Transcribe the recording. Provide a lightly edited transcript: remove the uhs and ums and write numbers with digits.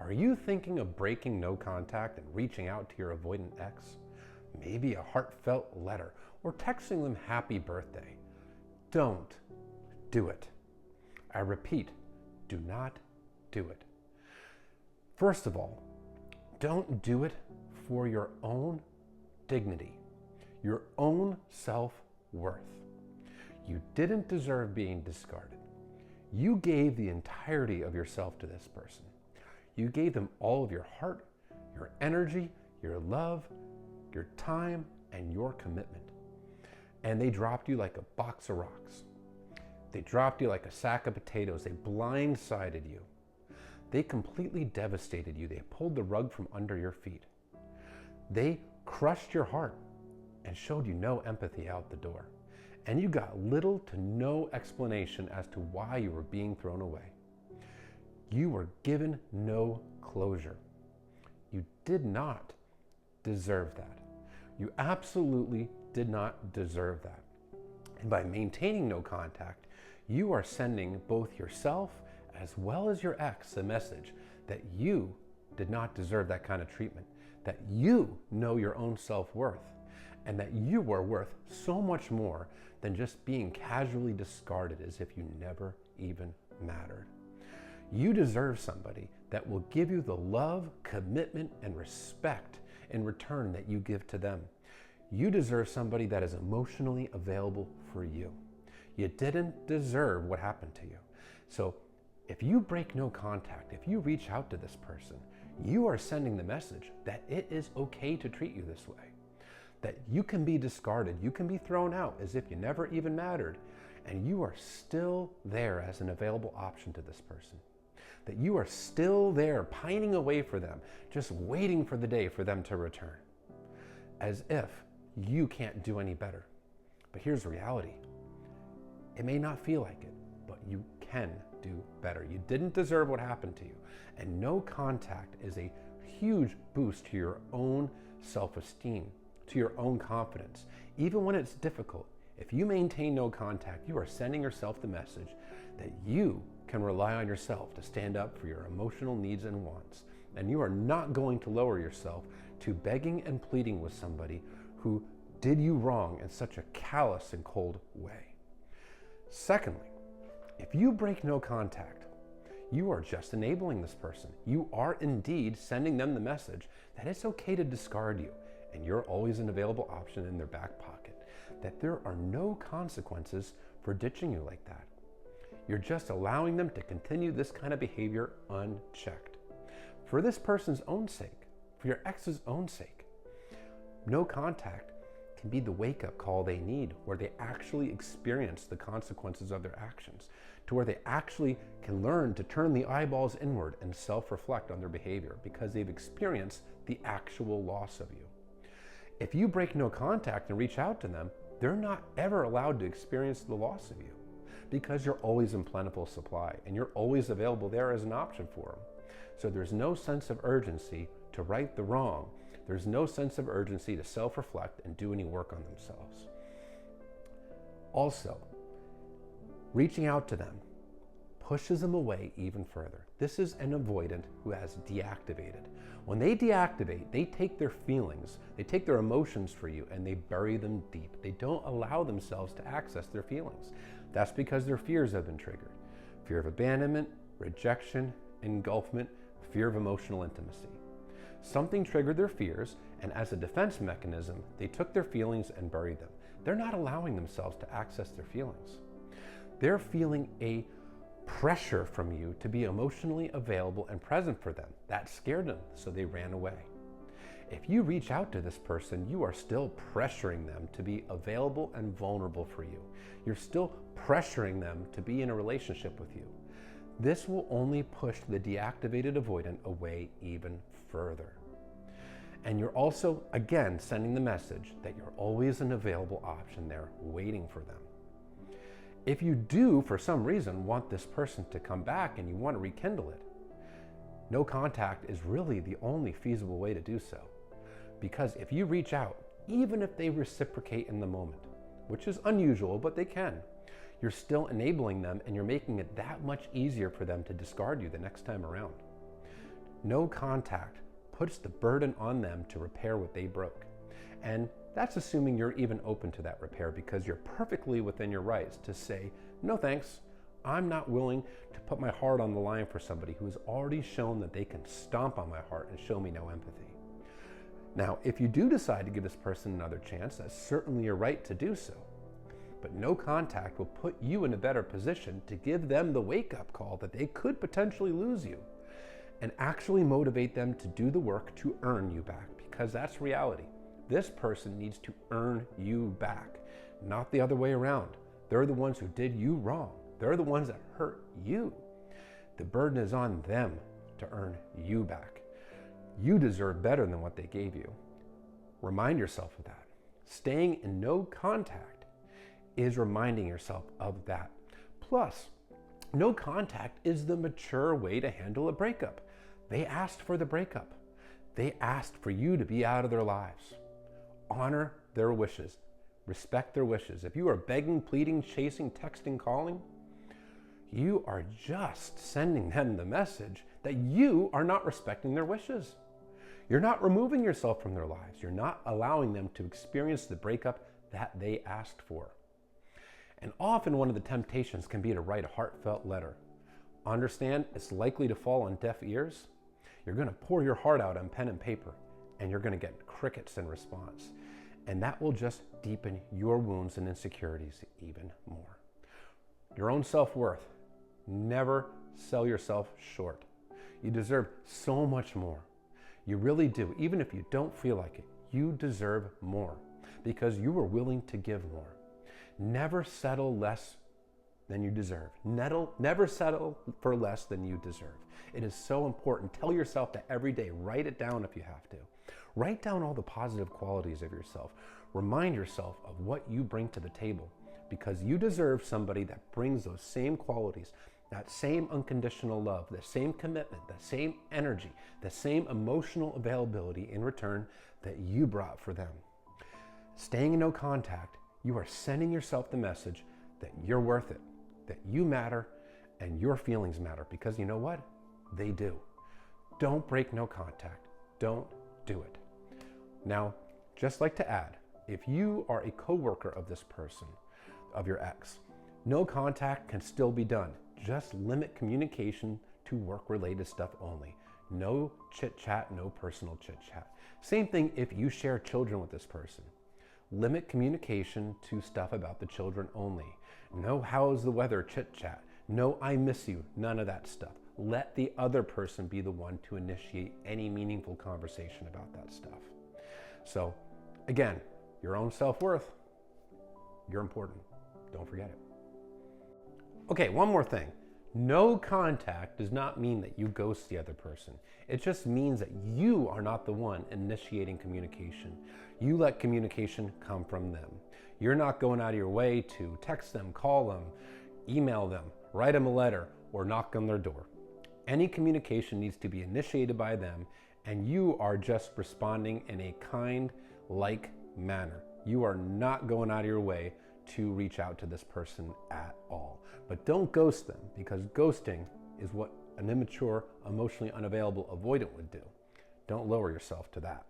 Are you thinking of breaking no contact and reaching out to your avoidant ex? Maybe a heartfelt letter or texting them happy birthday. Don't do it. I repeat, do not do it. First of all, don't do it for your own dignity, your own self-worth. You didn't deserve being discarded. You gave the entirety of yourself to this person. You gave them all of your heart, your energy, your love, your time, and your commitment. And they dropped you like a box of rocks. They dropped you like a sack of potatoes. They blindsided you. They completely devastated you. They pulled the rug from under your feet. They crushed your heart and showed you no empathy out the door. And you got little to no explanation as to why you were being thrown away. You were given no closure. You did not deserve that. You absolutely did not deserve that. And by maintaining no contact, you are sending both yourself as well as your ex a message that you did not deserve that kind of treatment, that you know your own self-worth, and that you are worth so much more than just being casually discarded as if you never even mattered. You deserve somebody that will give you the love, commitment, and respect in return that you give to them. You deserve somebody that is emotionally available for you. You didn't deserve what happened to you. So if you break no contact, if you reach out to this person, you are sending the message that it is okay to treat you this way, that you can be discarded, you can be thrown out as if you never even mattered, and you are still there as an available option to this person, that you are still there pining away for them, just waiting for the day for them to return, as if you can't do any better. But here's the reality. It may not feel like it, but you can do better. You didn't deserve what happened to you. And no contact is a huge boost to your own self-esteem, to your own confidence. Even when it's difficult, if you maintain no contact, you are sending yourself the message that you can rely on yourself to stand up for your emotional needs and wants. And you are not going to lower yourself to begging and pleading with somebody who did you wrong in such a callous and cold way. Secondly, if you break no contact, you are just enabling this person. You are indeed sending them the message that it's okay to discard you, and you're always an available option in their back pocket, that there are no consequences for ditching you like that. You're just allowing them to continue this kind of behavior unchecked. For this person's own sake, for your ex's own sake, no contact can be the wake-up call they need, where they actually experience the consequences of their actions, to where they actually can learn to turn the eyeballs inward and self-reflect on their behavior because they've experienced the actual loss of you. If you break no contact and reach out to them, they're not ever allowed to experience the loss of you because you're always in plentiful supply and you're always available there as an option for them. So there's no sense of urgency to right the wrong. There's no sense of urgency to self-reflect and do any work on themselves. Also, reaching out to them pushes them away even further. This is an avoidant who has deactivated. When they deactivate, they take their feelings, they take their emotions for you, and they bury them deep. They don't allow themselves to access their feelings. That's because their fears have been triggered. Fear of abandonment, rejection, engulfment, fear of emotional intimacy. Something triggered their fears, and as a defense mechanism, they took their feelings and buried them. They're not allowing themselves to access their feelings. They're feeling a pressure from you to be emotionally available and present for them. That scared them, so they ran away. If you reach out to this person, you are still pressuring them to be available and vulnerable for you. You're still pressuring them to be in a relationship with you. This will only push the deactivated avoidant away even further. And you're also, again, sending the message that you're always an available option there waiting for them. If you do, for some reason, want this person to come back and you want to rekindle it, no contact is really the only feasible way to do so. Because if you reach out, even if they reciprocate in the moment, which is unusual, but they can, you're still enabling them and you're making it that much easier for them to discard you the next time around. No contact puts the burden on them to repair what they broke. And that's assuming you're even open to that repair, because you're perfectly within your rights to say, no thanks, I'm not willing to put my heart on the line for somebody who has already shown that they can stomp on my heart and show me no empathy. Now, if you do decide to give this person another chance, that's certainly your right to do so. But no contact will put you in a better position to give them the wake-up call that they could potentially lose you, and actually motivate them to do the work to earn you back, because that's reality. This person needs to earn you back, not the other way around. They're the ones who did you wrong. They're the ones that hurt you. The burden is on them to earn you back. You deserve better than what they gave you. Remind yourself of that. Staying in no contact is reminding yourself of that. Plus, no contact is the mature way to handle a breakup. They asked for the breakup. They asked for you to be out of their lives. Honor their wishes. Respect their wishes. If you are begging, pleading, chasing, texting, calling, you are just sending them the message that you are not respecting their wishes. You're not removing yourself from their lives. You're not allowing them to experience the breakup that they asked for. And often one of the temptations can be to write a heartfelt letter. Understand it's likely to fall on deaf ears. You're going to pour your heart out on pen and paper, and you're going to get crickets in response. And that will just deepen your wounds and insecurities even more. Your own self-worth. Never sell yourself short. You deserve so much more. You really do. Even if you don't feel like it, you deserve more because you were willing to give more. Never settle less than you deserve. Never settle for less than you deserve. It is so important. Tell yourself that every day. Write it down if you have to. Write down all the positive qualities of yourself. Remind yourself of what you bring to the table, because you deserve somebody that brings those same qualities, that same unconditional love, the same commitment, the same energy, the same emotional availability in return that you brought for them. Staying in no contact, you are sending yourself the message that you're worth it, that you matter, and your feelings matter, because you know what? They do. Don't break no contact. Don't do it. Now, just like to add, if you are a coworker of this person, of your ex, no contact can still be done. Just limit communication to work-related stuff only. No chit-chat, no personal chit-chat. Same thing if you share children with this person. Limit communication to stuff about the children only. No how's the weather chit-chat. No I miss you, none of that stuff. Let the other person be the one to initiate any meaningful conversation about that stuff. So again, your own self-worth, you're important. Don't forget it. Okay, one more thing. No contact does not mean that you ghost the other person. It just means that you are not the one initiating communication. You let communication come from them. You're not going out of your way to text them, call them, email them, write them a letter, or knock on their door. Any communication needs to be initiated by them, and you are just responding in a kind-like manner. You are not going out of your way to reach out to this person at all. But don't ghost them, because ghosting is what an immature, emotionally unavailable avoidant would do. Don't lower yourself to that.